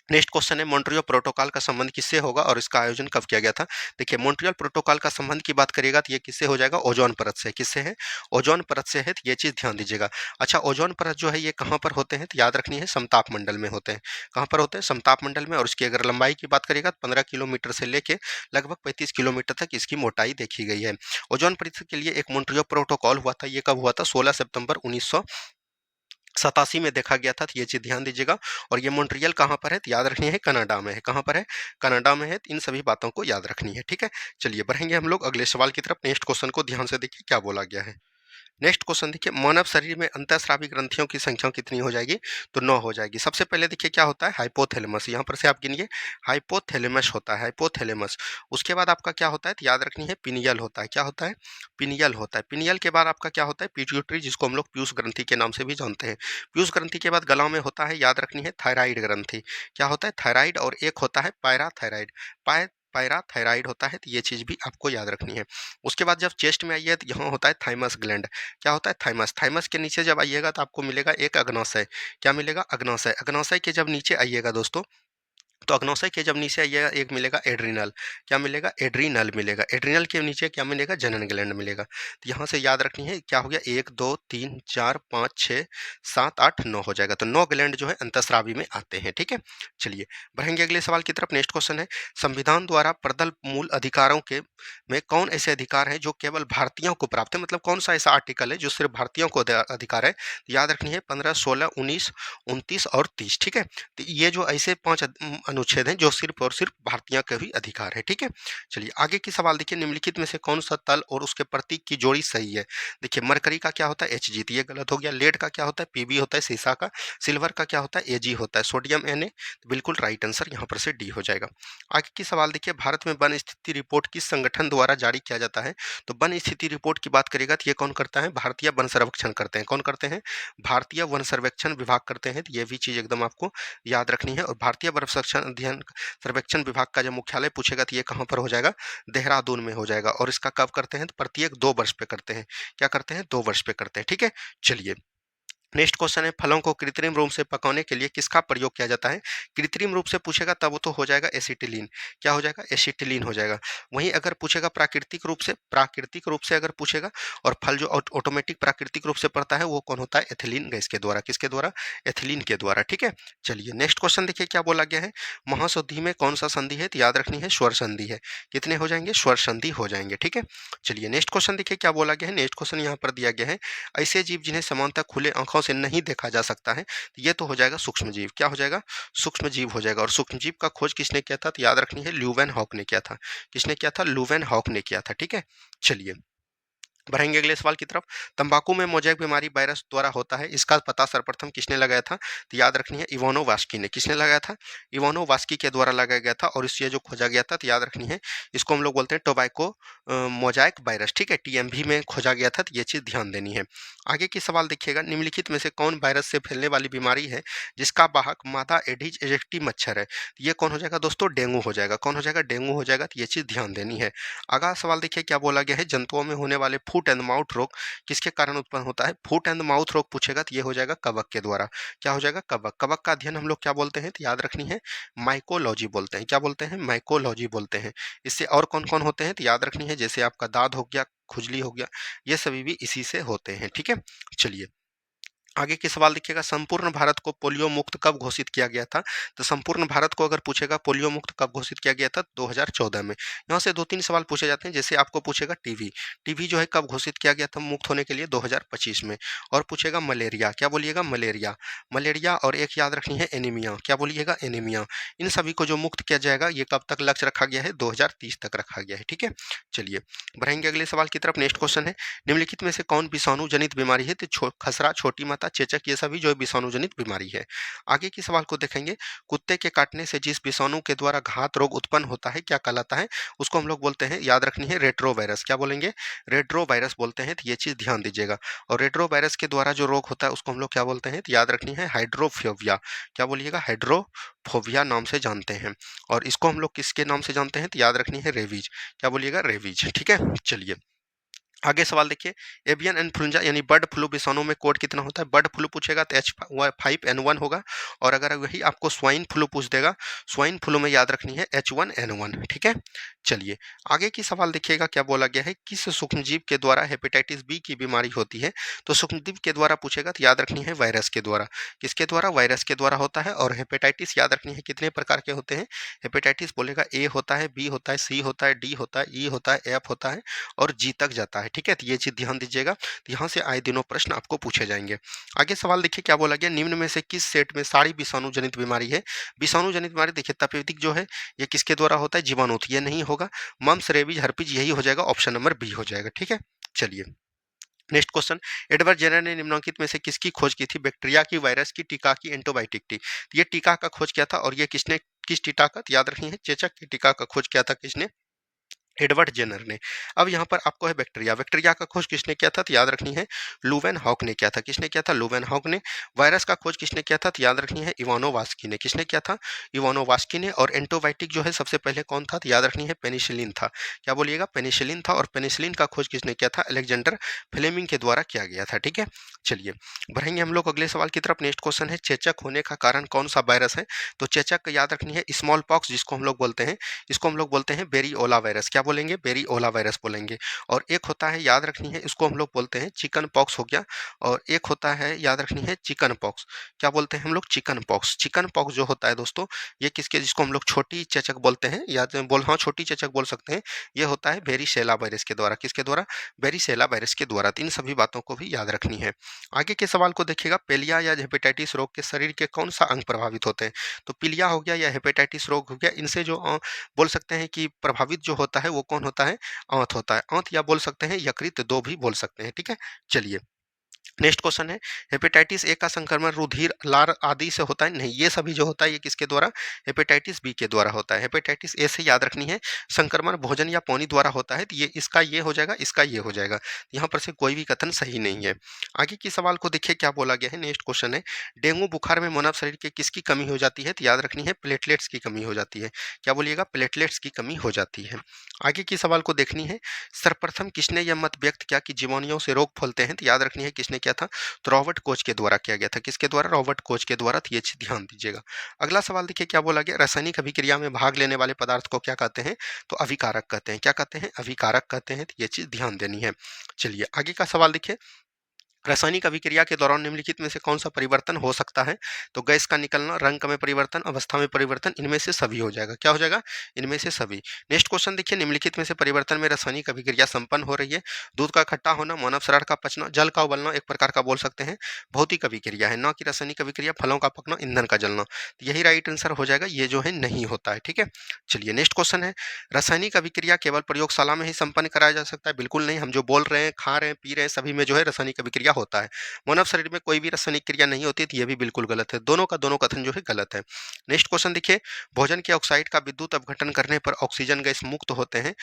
नेक्स्ट क्वेश्चन है मॉन्ट्रियल प्रोटोकॉल का संबंध किससे होगा और इसका आयोजन कब किया गया था। देखिए मॉन्ट्रियल प्रोटोकॉल का संबंध की बात करिएगा तो ये किससे हो जाएगा, ओजोन परत से। किससे है, ओजोन परत से है, तो ये चीज ध्यान दीजिएगा। अच्छा ओजोन परत जो है ये कहाँ पर होते हैं, तो याद रखनी है समताप मंडल में होते हैं। कहाँ पर होते हैं, समताप मंडल में। और इसकी अगर लंबाई की बात करिएगा तो 15 किलोमीटर से लेके लगभग 35 किलोमीटर तक इसकी मोटाई देखी गई है। ओजोन परत के लिए एक मॉन्ट्रियल प्रोटोकॉल हुआ था, ये कब हुआ था, 16 सितंबर 1987 में देखा गया था। तो ये चीज ध्यान दीजिएगा। और ये मॉन्ट्रियल कहाँ पर है, तो याद रखनी है कनाडा में है। कहाँ पर है, कनाडा में है। इन सभी बातों को याद रखनी है, ठीक है। चलिए बढ़ेंगे हम लोग अगले सवाल की तरफ। नेक्स्ट क्वेश्चन को ध्यान से देखिए क्या बोला गया है। नेक्स्ट क्वेश्चन देखिए मानव शरीर में अंतःस्रावी ग्रंथियों की संख्या कितनी हो जाएगी, तो 9 हो जाएगी। सबसे पहले देखिए क्या होता है, हाइपोथैलेमस। यहाँ पर से आप गिनिए, हाइपोथैलेमस होता है, हाइपोथैलेमस। उसके बाद आपका क्या होता है, तो याद रखनी है पिनियल होता है। क्या होता है, पिनियल होता है। पिनियल के बाद आपका क्या होता है, पिट्यूटरी, जिसको हम लोग पीयूष ग्रंथि के नाम से भी जानते हैं। पीयूष ग्रंथि के बाद गला में होता है, याद रखनी है थायराइड ग्रंथि। क्या होता है, थायराइड। और एक होता है पैराथायराइड। पैराथायराइड होता है, तो ये चीज भी आपको याद रखनी है। उसके बाद जब चेस्ट में आइए तो यहाँ होता है थाइमस ग्लैंड। क्या होता है, थाइमस। थाइमस के नीचे जब आइएगा तो आपको मिलेगा एक अग्नाशय। क्या मिलेगा, अग्नाशय। अग्नाशय के जब नीचे आइएगा दोस्तों, तो अग्नाशय के जब नीचे आइएगा एक मिलेगा एड्रिनल। क्या मिलेगा, एड्रिनल मिलेगा। एड्रिनल के नीचे क्या मिलेगा, जनन ग्लैंड मिलेगा। तो यहाँ से याद रखनी है क्या हो गया, 1 2 3 4 5 6 7 8 9 हो जाएगा। तो 9 ग्लैंड जो है अंतःस्रावी में आते हैं, ठीक है। चलिए बढ़ेंगे अगले सवाल की तरफ। नेक्स्ट क्वेश्चन है संविधान द्वारा प्रदत्त मूल अधिकारों के में कौन ऐसे अधिकार हैं जो केवल भारतीयों को प्राप्त है। मतलब कौन सा ऐसा आर्टिकल है जो सिर्फ भारतीयों को अधिकार है। तो याद रखनी है 15 16 19 29 और 30, ठीक है। तो ये जो ऐसे 5 अनुच्छेद हैं जो सिर्फ और सिर्फ भारतीय के ही अधिकार है, ठीक है। चलिए आगे की सवाल देखिए, निम्नलिखित में से कौन सा तल और उसके प्रतीक की जोड़ी सही है। देखिए मरकरी का क्या होता है, Hg, तो ये गलत हो गया। लेड का क्या होता है, Pb होता है सीसा का। सिल्वर का क्या होता है, Ag होता है। सोडियम Na, तो बिल्कुल राइट आंसर यहाँ पर से डी हो जाएगा। आगे की सवाल देखिए, भारत में वन स्थिति रिपोर्ट किस संगठन द्वारा जारी किया जाता है। तो वन स्थिति रिपोर्ट की बात करेगा तो ये कौन करता है, भारतीय वन सर्वेक्षण करते हैं। कौन करते हैं, भारतीय वन सर्वेक्षण विभाग करते हैं। तो ये भी चीज एकदम आपको याद रखनी है। और भारतीय वन सर्वेक्षण विभाग का जब मुख्यालय पूछेगा तो ये कहाँ पर हो जाएगा, देहरादून में हो जाएगा। और इसका कब करते हैं, तो प्रत्येक 2 वर्ष पे करते हैं। क्या करते हैं, 2 वर्ष पे करते हैं, ठीक है। चलिए नेक्स्ट क्वेश्चन है फलों को कृत्रिम रूप से पकाने के लिए किसका प्रयोग किया जाता है। कृत्रिम रूप से पूछेगा तब वो तो हो जाएगा एसिटिलीन। क्या हो जाएगा, एसिटिलीन हो जाएगा। वहीं अगर पूछेगा प्राकृतिक रूप से अगर पूछेगा, और फल जो ऑटोमेटिक प्राकृतिक रूप से पड़ता है वो कौन होता है, एथिलीन गैस के द्वारा। किसके द्वारा, एथिलीन के द्वारा, ठीक है। चलिए नेक्स्ट क्वेश्चन देखिए क्या बोला गया है, महासंधि में कौन सा संधि है, तो याद रखनी है स्वर संधि है। कितने हो जाएंगे, स्वर संधि हो जाएंगे, ठीक है। चलिए नेक्स्ट क्वेश्चन देखिए क्या बोला गया है। नेक्स्ट क्वेश्चन यहाँ पर दिया गया है, ऐसे जीव जिन्हें समानतः खुले आंखों से नहीं देखा जा सकता है, तो ये तो हो जाएगा सूक्ष्म जीव। क्या हो जाएगा, सूक्ष्म जीव हो जाएगा। और सूक्ष्म जीव का खोज किसने किया था, तो याद रखनी है ल्यूवेन हॉक ने किया था। किसने किया था, ल्यूवेन हॉक ने किया था, ठीक है। चलिए बढ़ेंगे अगले सवाल की तरफ। तंबाकू में मोज़ेक बीमारी वायरस द्वारा होता है, इसका पता सर्वप्रथम किसने लगाया था, तो याद रखनी है इवानोवास्की ने। किसने लगाया था, इवानोवास्की के द्वारा लगाया गया था। और इससे जो खोजा गया था, तो याद रखनी है इसको हम लोग बोलते हैं टोबैको मोज़ेक वायरस, ठीक है। टीएमवी में खोजा गया था, तो ये चीज़ ध्यान देनी है। आगे की सवाल देखिएगा, निम्नलिखित में से कौन वायरस से फैलने वाली बीमारी है जिसका वाहक मादा एडिज एजेक्टी मच्छर है। ये कौन हो जाएगा दोस्तों, डेंगू हो जाएगा। कौन हो जाएगा, डेंगू हो जाएगा। तो ये चीज़ ध्यान देनी है। अगला सवाल देखिए क्या बोला गया है, जंतुओं में होने वाले फुट एंड माउथ रोग किसके कारण उत्पन्न होता है। फुट एंड माउथ रोग पूछेगा तो ये हो जाएगा कवक के द्वारा। क्या हो जाएगा, कवक। कवक का अध्ययन हम लोग क्या बोलते हैं, तो याद रखनी है माइकोलॉजी बोलते हैं। क्या बोलते हैं, माइकोलॉजी बोलते हैं। इससे और कौन कौन होते हैं, तो याद रखनी है जैसे आपका दाद हो गया, खुजली हो गया, ये सभी भी इसी से होते हैं, ठीक है। चलिए आगे के सवाल देखिएगा, संपूर्ण भारत को पोलियो मुक्त कब घोषित किया गया था? तो संपूर्ण भारत को अगर पूछेगा पोलियो मुक्त कब घोषित किया गया था? 2014 में। यहाँ से 2-3 सवाल पूछे जाते हैं, जैसे आपको पूछेगा टीबी। टीबी जो है कब घोषित किया गया था मुक्त होने के लिए? 2025 में। और पूछेगा मलेरिया, क्या बोलिएगा? मलेरिया। मलेरिया और एक याद रखनी है एनीमिया, क्या बोलिएगा? एनीमिया। इन सभी को जो मुक्त किया जाएगा, ये कब तक लक्ष्य रखा गया है? 2030 तक रखा गया है, ठीक है? चलिए, बढ़ेंगे अगले सवाल की तरफ। नेक्स्ट क्वेश्चन है, निम्नलिखित में से कौन विषाणु जनित बीमारी है? तो खसरा, छोटी माता, चेचक, ये सभी जो है विषाणु जनित बीमारी है। आगे के सवाल को देखेंगे, कुत्ते के काटने से जिस विषाणु के द्वारा घात रोग उत्पन्न होता है क्या कहलाता है? उसको हम लोग बोलते हैं, याद रखनी है, रेट्रो वायरस। क्या बोलेंगे? रेट्रो वायरस बोलते हैं, तो ये चीज ध्यान दीजिएगा। और रेट्रो वायरस के द्वारा जो रोग होता है उसको हम लोग क्या बोलते हैं? तो याद रखनी है, हाइड्रोफोबिया। क्या बोलिएगा? हाइड्रोफोबिया नाम से जानते हैं। और इसको हम लोग किसके नाम से जानते हैं? तो याद रखनी है, रेबीज। क्या बोलिएगा? रेबीज, ठीक है? चलिए, आगे सवाल देखिए, एवियन इन्फ्लुएंजा यानी बर्ड फ्लू विषाणु में कोड कितना होता है? बर्ड फ्लू पूछेगा तो H5N1 होगा। और अगर वही आपको स्वाइन फ्लू पूछ देगा, स्वाइन फ्लू में याद रखनी है H1N1, ठीक है? चलिए, आगे की सवाल देखिएगा, क्या बोला गया है, किस सूक्ष्मजीव के द्वारा हेपेटाइटिस बी की बीमारी होती है? तो सूक्ष्मजीव के द्वारा पूछेगा तो याद रखनी है वायरस के द्वारा। किसके द्वारा? वायरस के द्वारा होता है। और हेपेटाइटिस याद रखनी है कितने प्रकार के होते हैं? हेपेटाइटिस बोलेगा ए होता है, बी होता है, सी होता है, डी होता है, ई होता है, एफ होता है और जी तक जाता है, ठीक है? तो ये चीज ध्यान दीजिएगा। तो यहाँ से आए दिनों प्रश्न आपको पूछे जाएंगे। आगे सवाल देखिए, क्या बोला गया, निम्न में से किस सेट में सारी विषाणु जनित बीमारी है? विषाणु जनित बीमारी देखिए, तपेदिक जो है ये किसके द्वारा होता है? जीवाणु। ये नहीं होगा, मम्स, रेबीज, हर्पीज यही हो जाएगा, ऑप्शन नंबर बी हो जाएगा, ठीक है? चलिए, नेक्स्ट क्वेश्चन, एडवर्ड जेनर ने निम्नलिखित में से किसकी खोज की थी? बैक्टीरिया की, वायरस की, टीका की, एंटीबायोटिक की? ये टीका का खोज किया था। और ये किसने, किस टीका का? याद रखनी है, चेचक की टीका का खोज किया था। किसने? एडवर्ड जेनर ने। अब यहाँ पर आपको है बैक्टीरिया, बैक्टीरिया का खोज किसने किया था? तो याद रखनी है, लुवेन हॉक ने किया था। किसने किया था? लुवेन हॉक ने। वायरस का खोज किसने किया था? तो याद रखनी है, इवानोवास्की ने। किसने किया था? इवानोवास्की ने। और एंटीबायोटिक जो है सबसे पहले कौन था? तो याद रखनी है, पेनिसिलिन था। क्या बोलिएगा? पेनिसिलिन था। और पेनिसिलिन का खोज किसने किया था? अलेक्जेंडर फ्लेमिंग के द्वारा किया गया था, ठीक है? चलिए, बढ़ेंगे हम लोग अगले सवाल की तरफ। नेक्स्ट क्वेश्चन है, चेचक होने का कारण कौन सा वायरस है? तो चेचक याद रखनी है, स्मॉल पॉक्स जिसको हम लोग बोलते हैं, इसको हम लोग बोलते हैं बेरीओला वायरस। क्या बोलेंगे? बेरीओला वायरस बोलेंगे। और एक होता है, याद रखनी है, इसको हम लोग बोलते हैं चिकन पॉक्स, हो गया। और एक होता है, याद रखनी है, चिकन पॉक्स। क्या बोलते हैं हम लोग? Chicken pox. चिकन पॉक्स जो होता है दोस्तों, ये किसके, जिसको हम लोग छोटी चेचक बोलते हैं, याद बोल, हाँ, छोटी चेचक बोल सकते हैं। ये होता है वेरिसेला वायरस के द्वारा। किसके द्वारा? वेरिसेला वायरस के द्वारा। तो इन सभी बातों को भी याद रखनी है। आगे के सवाल को देखिएगा, पेलिया या हेपेटाइटिस रोग के शरीर के कौन सा अंग प्रभावित होते हैं? तो पीलिया हो गया या हेपेटाइटिस रोग हो गया, इनसे जो बोल सकते हैं कि प्रभावित जो होता है वो कौन होता है? आंत होता है। आंत, या बोल सकते हैं यकृत, दो भी बोल सकते हैं, ठीक है? चलिए, नेक्स्ट क्वेश्चन है, हेपेटाइटिस ए का संक्रमण रुधिर, लार आदि से होता है? नहीं, ये सभी जो होता है ये किसके द्वारा? हेपेटाइटिस बी के द्वारा होता है। हेपेटाइटिस ए से याद रखनी है, संक्रमण भोजन या पानी द्वारा होता है। तो ये इसका ये हो जाएगा, इसका ये हो जाएगा। यहाँ पर से कोई भी कथन सही नहीं है। आगे की सवाल को देखिए, क्या बोला गया है। नेक्स्ट क्वेश्चन है, डेंगू बुखार में मानव शरीर के किसकी कमी हो जाती है? तो याद रखनी है, प्लेटलेट्स की कमी हो जाती है। क्या बोलिएगा? प्लेटलेट्स की कमी हो जाती है। आगे की सवाल को देखनी है, सर्वप्रथम किसने यह मत व्यक्त किया कि जीवाणुओं से रोग फैलते हैं? तो याद रखनी है, किसने किया था? तो रॉबर्ट कोच के द्वारा किया गया था। किसके द्वारा? रॉबर्ट कोच के द्वारा। तो ये चीज ध्यान दीजिएगा। अगला सवाल देखिए, क्या बोला गया, रासायनिक अभिक्रिया में भाग लेने वाले पदार्थ को क्या कहते हैं? तो अभिकारक कहते हैं। क्या कहते हैं? अभिकारक कहते हैं। तो ये चीज ध्यान देनी है। चलिए, आगे का सवाल देखिए, रासायनिक अभिक्रिया के दौरान निम्नलिखित में से कौन सा परिवर्तन हो सकता है? तो गैस का निकलना, रंग में परिवर्तन, अवस्था में परिवर्तन, इनमें से सभी हो जाएगा। क्या हो जाएगा? इनमें से सभी। नेक्स्ट क्वेश्चन देखिए, निम्नलिखित में से परिवर्तन में रासायनिक अभिक्रिया संपन्न हो रही है? दूध का खट्टा होना, मानव शरीर का पचना, जल का उबलना, एक प्रकार का बोल सकते हैं भौतिक अभिक्रिया है, न कि रासायनिक अभिक्रिया, फलों का पकना, ईंधन का जलना। तो यही राइट आंसर हो जाएगा, ये जो है नहीं होता है, ठीक है? चलिए, नेक्स्ट क्वेश्चन है, रासायनिक अभिक्रिया केवल प्रयोगशाला में ही संपन्न कराया जा सकता है? बिल्कुल नहीं, हम जो बोल रहे हैं, खा रहे हैं, पी रहे हैं, सभी में जो है रासायनिक अभिक्रिया होता है। मानव शरीर में कोई भी रासायनिक क्रिया नहीं होती, तो ये भी बिल्कुल गलत है। दोनों का दोनों कथन जो है गलत है। नेक्स्ट क्वेश्चन देखिए, भोजन के ऑक्साइड का विद्युत अपघटन करने पर ऑक्सीजन गैस मुक्त होते हैं।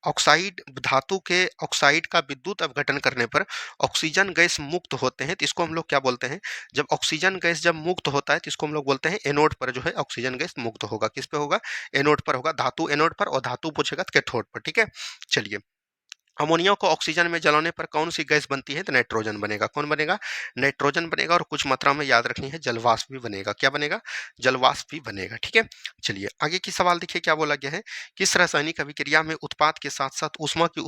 ऑक्साइड, धातु के ऑक्साइड का विद्युत अपघटन करने पर ऑक्सीजन गैस मुक्त होते हैं, तो इसको हम लोग क्या बोलते हैं? जब ऑक्सीजन गैस जब मुक्त होता है तो इसको हम लोग बोलते हैं एनोड पर जो है ऑक्सीजन गैस मुक्त होगा। किस पे होगा? एनोड पर होगा। धातु एनोड पर, और धातु पूछेगा तो कैथोड पर, ठीक है? चलिए, अमोनिया को ऑक्सीजन में जलाने पर कौन सी गैस बनती है? तो नाइट्रोजन बनेगा। कौन बनेगा? नाइट्रोजन बनेगा और कुछ मात्रा में याद रखनी है जलवाष्प भी बनेगा। क्या बनेगा? जलवाष्प भी बनेगा। ठीक है, चलिए आगे की सवाल देखिए क्या बोला गया है। किस रासायनिक अभिक्रिया में उत्पाद के साथ साथ उष्मा की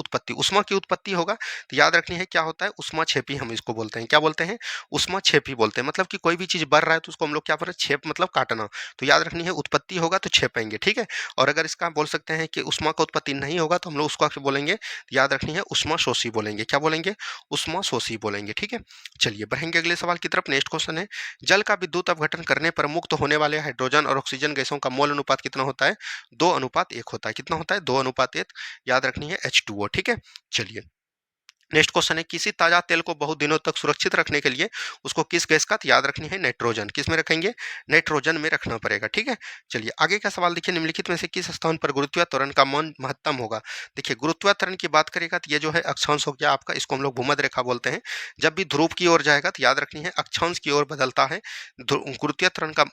उत्पत्ति होगा? तो याद रखनी है क्या होता है? उष्माक्षेपी हम इसको बोलते हैं। क्या बोलते हैं? उष्माक्षेपी बोलते हैं। मतलब कि कोई भी चीज बढ़ रहा है तो उसको हम लोग क्या बोल रहे हैं? छेप मतलब काटना। तो याद रखनी है उत्पत्ति होगा तो छेपेंगे। ठीक है, और अगर इसका बोल सकते हैं कि उष्मा का उत्पत्ति नहीं होगा तो हम लोग उसको बोलेंगे, याद रखनी है उष्माशोषी बोलेंगे। क्या बोलेंगे? उष्माशोषी बोलेंगे। ठीक है, चलिए बढ़ेंगे अगले सवाल की तरफ। नेक्स्ट क्वेश्चन है, जल का विद्युत अपघटन करने पर मुक्त होने वाले हाइड्रोजन और ऑक्सीजन गैसों का मोल अनुपात कितना होता है? 2:1 होता है। कितना होता है? 2:1। याद रखनी है H2O। ठीक है, चलिए नेक्स्ट क्वेश्चन है, किसी ताजा तेल को बहुत दिनों तक सुरक्षित रखने के लिए उसको किस गैस का? याद रखनी है नाइट्रोजन। किस में रखेंगे? नाइट्रोजन में रखना पड़ेगा। ठीक है, चलिए आगे का सवाल देखिए, निम्नलिखित में से किस स्थान पर गुरुत्वीय त्वरण का मान महत्तम होगा? देखिए गुरुत्वीय त्वरण की बात करेगा तो ये जो है अक्षांश हो गया आपका, इसको हम लोग भूमध्य रेखा बोलते हैं। जब भी ध्रुव की ओर जाएगा तो याद रखनी है अक्षांश की ओर बदलता है। गुरुत्वीय त्वरण का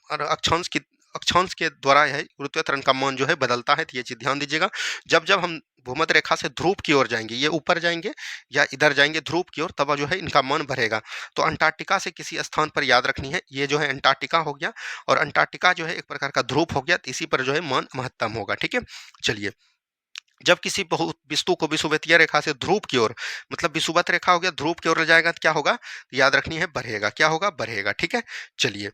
अक्षांश के द्वारा है गुरुत्वीय त्वरण का मान जो है बदलता है, तो ये चीज ध्यान दीजिएगा। जब जब हम भूमध्य रेखा से ध्रुव की ओर जाएंगे, ये ऊपर जाएंगे या इधर जाएंगे ध्रुव की ओर, तब जो है इनका मान बढ़ेगा। तो अंटार्कटिका से किसी स्थान पर याद रखनी है, ये जो है अंटार्कटिका हो गया, और अंटार्कटिका जो है एक प्रकार का ध्रुव हो गया, तो इसी पर जो है मान महत्तम होगा। ठीक है, चलिए जब किसी वस्तु को विषुवतीय रेखा से ध्रुव की ओर, मतलब विषुवत रेखा हो गया, ध्रुव की ओर ले जाएगा तो क्या होगा? तो याद रखनी है बढ़ेगा। क्या होगा? बढ़ेगा। ठीक है, चलिए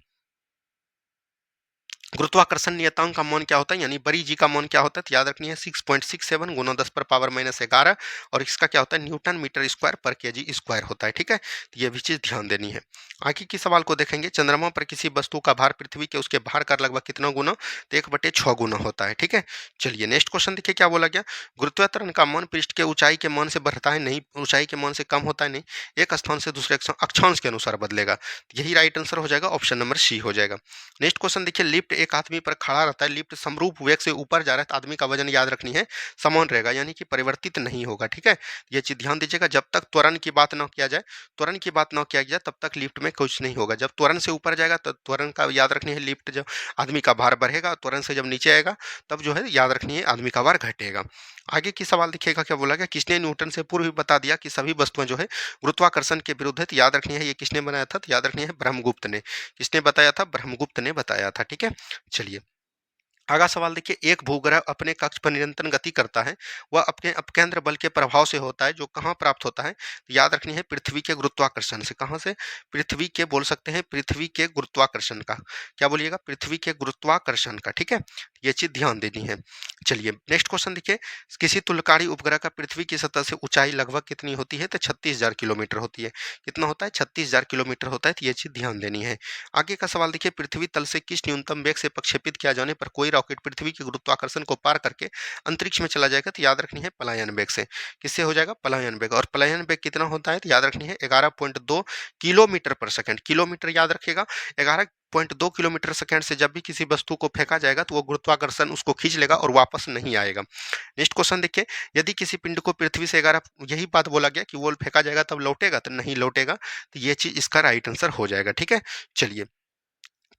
गुरुत्वाकर्षण नियतांक का मान क्या होता है, यानी बड़ी जी का मान क्या होता है? तो याद रखनी है 6.67 गुना 10 पर पावर -11, और इसका क्या होता है? न्यूटन मीटर स्क्वायर पर केजी स्क्वायर होता है। ठीक है, तो ये भी चीज ध्यान देनी है। आगे की सवाल को देखेंगे, चंद्रमा पर किसी वस्तु का भार पृथ्वी के उसके भार का लगभग कितना गुना? तो 1/6 गुना होता है। ठीक है, चलिए नेक्स्ट क्वेश्चन देखिए क्या बोला गया। गुरुत्वाकर्षण का मान पृष्ठ के ऊंचाई के मान से बढ़ता है नहीं, ऊंचाई के मान से कम होता है नहीं, एक स्थान से दूसरे अक्षांश के अनुसार बदलेगा। यही राइट आंसर हो जाएगा, ऑप्शन नंबर सी हो जाएगा। नेक्स्ट क्वेश्चन देखिए, लिफ्ट एक आदमी पर खड़ा रहता है, लिफ्ट समरूप वेग से ऊपर जा रहा है तो आदमी का वजन याद रखनी है समान रहेगा, यानी कि परिवर्तित नहीं होगा। ठीक है, ये चीज ध्यान दीजिएगा। जब तक त्वरण की बात ना किया जाए, त्वरण की बात ना किया जाए, तब तक लिफ्ट में कुछ नहीं होगा। जब त्वरण से ऊपर जाएगा तो त्वरण का याद रखनी है, लिफ्ट जब आदमी का भार बढ़ेगा, त्वरण से जब नीचे आएगा तब जो है याद रखनी है आदमी का भार घटेगा। आगे की सवाल देखिएगा क्या बोला गया, किसने न्यूटन से पूर्व ही बता दिया कि सभी वस्तुएं जो है गुरुत्वाकर्षण के विरुद्ध है? तो याद रखनी है ये किसने बनाया था? तो याद रखनी है ब्रह्मगुप्त ने। किसने बताया था? ब्रह्मगुप्त ने बताया था। ठीक है, चलिए अगला सवाल देखिए, एक भूग्रह अपने कक्ष पर निरंतर गति करता है, वह अपने अपकेंद्र बल के प्रभाव से होता है, जो कहाँ प्राप्त होता है? तो याद रखनी है पृथ्वी के गुरुत्वाकर्षण से। कहाँ से? पृथ्वी के, बोल सकते हैं पृथ्वी के गुरुत्वाकर्षण का। क्या बोलिएगा? पृथ्वी के गुरुत्वाकर्षण का। ठीक है, ये चीज ध्यान देनी है। चलिए नेक्स्ट क्वेश्चन देखिए, किसी तुल्यकारी उपग्रह का पृथ्वी की सतह से ऊंचाई लगभग कितनी होती है? तो 36,000 किलोमीटर होती है। कितना होता है? 36,000 किलोमीटर होता है, तो ये चीज ध्यान देनी है। आगे का सवाल देखिए, पृथ्वी तल से किस न्यूनतम वेग से प्रक्षेपित किया जाने पर कोई रॉकेट पृथ्वी के गुरुत्वाकर्षण को पार करके अंतरिक्ष में चला जाएगा? तो याद रखनी है पलायन वेग से। किससे हो जाएगा? पलायन वेग। और पलायन वेग कितना होता है? तो याद रखनी है 11.2 किलोमीटर पर सेकंड। किलोमीटर याद रखिएगा, 11.2 किलोमीटर सेकंड से जब भी किसी वस्तु को फेंका जाएगा तो वो गुरुत्वाकर्षण उसको खींच लेगा और वापस नहीं आएगा। नेक्स्ट क्वेश्चन देखिए, यदि किसी पिंड को पृथ्वी से 11, यही बात बोला गया कि वो फेंका जाएगा तब लौटेगा, तो नहीं लौटेगा, तो ये चीज इसका राइट आंसर हो जाएगा। ठीक है, चलिए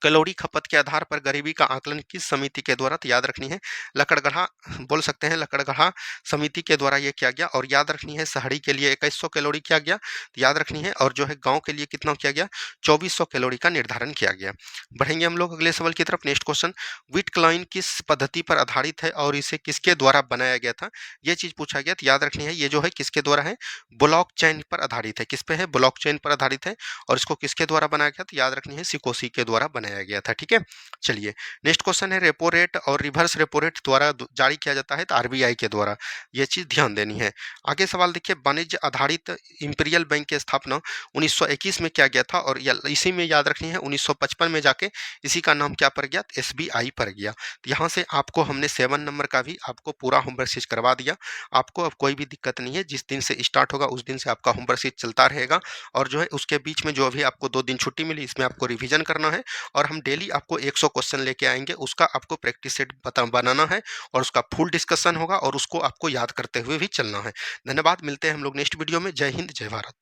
कैलोरी खपत के आधार पर गरीबी का आकलन किस समिति के द्वारा? तो याद रखनी है लकड़गढ़ा, बोल सकते हैं लकड़गढ़ा समिति के द्वारा ये किया गया। और याद रखनी है शहरी के लिए 2100 कैलोरी किया गया, तो याद रखनी है। और जो है गांव के लिए कितना किया गया? 2400 कैलोरी का निर्धारण किया गया। बढ़ेंगे हम लोग अगले सवाल की तरफ। नेक्स्ट क्वेश्चन, विटक्लाइन किस पद्धति पर आधारित है और इसे किसके द्वारा बनाया गया था? ये चीज पूछा गया, तो याद रखनी है ये जो है किसके द्वारा है? ब्लॉक चेन पर आधारित है। किस पे है? ब्लॉक चेन पर आधारित है। और इसको किसके द्वारा बनाया गया? तो याद रखनी है सिकोसी के द्वारा बनाया गया था। ठीक है, चलिए नेक्स्ट क्वेश्चन है, रेपो रेट और रिवर्स रेपो रेट द्वारा जारी किया जाता है तो आरबीआई के द्वारा, ये चीज ध्यान देनी है। आगे सवाल देखिए, वाणिज्य आधारित इंपीरियल बैंक की स्थापना 1921 में किया गया था, और इसी में याद रखनी है 1955 में जाके इसी का नाम क्या पड़ गया? एसबीआई पड़ गया। तो यहाँ से आपको हमने 7 नंबर का भी आपको पूरा होमवर्क शीट करवा दिया। आपको अब कोई भी दिक्कत नहीं है, जिस दिन से स्टार्ट होगा उस दिन से आपका होमवर्क शीट चलता रहेगा। और जो है उसके बीच में जो अभी आपको 2 दिन छुट्टी मिली, इसमें आपको रिवीजन करना है, और हम डेली आपको 100 क्वेश्चन लेके आएंगे, उसका आपको प्रैक्टिस सेट बनाना है, और उसका फुल डिस्कशन होगा, और उसको आपको याद करते हुए भी चलना है। धन्यवाद, मिलते हैं हम लोग नेक्स्ट वीडियो में। जय हिंद, जय भारत।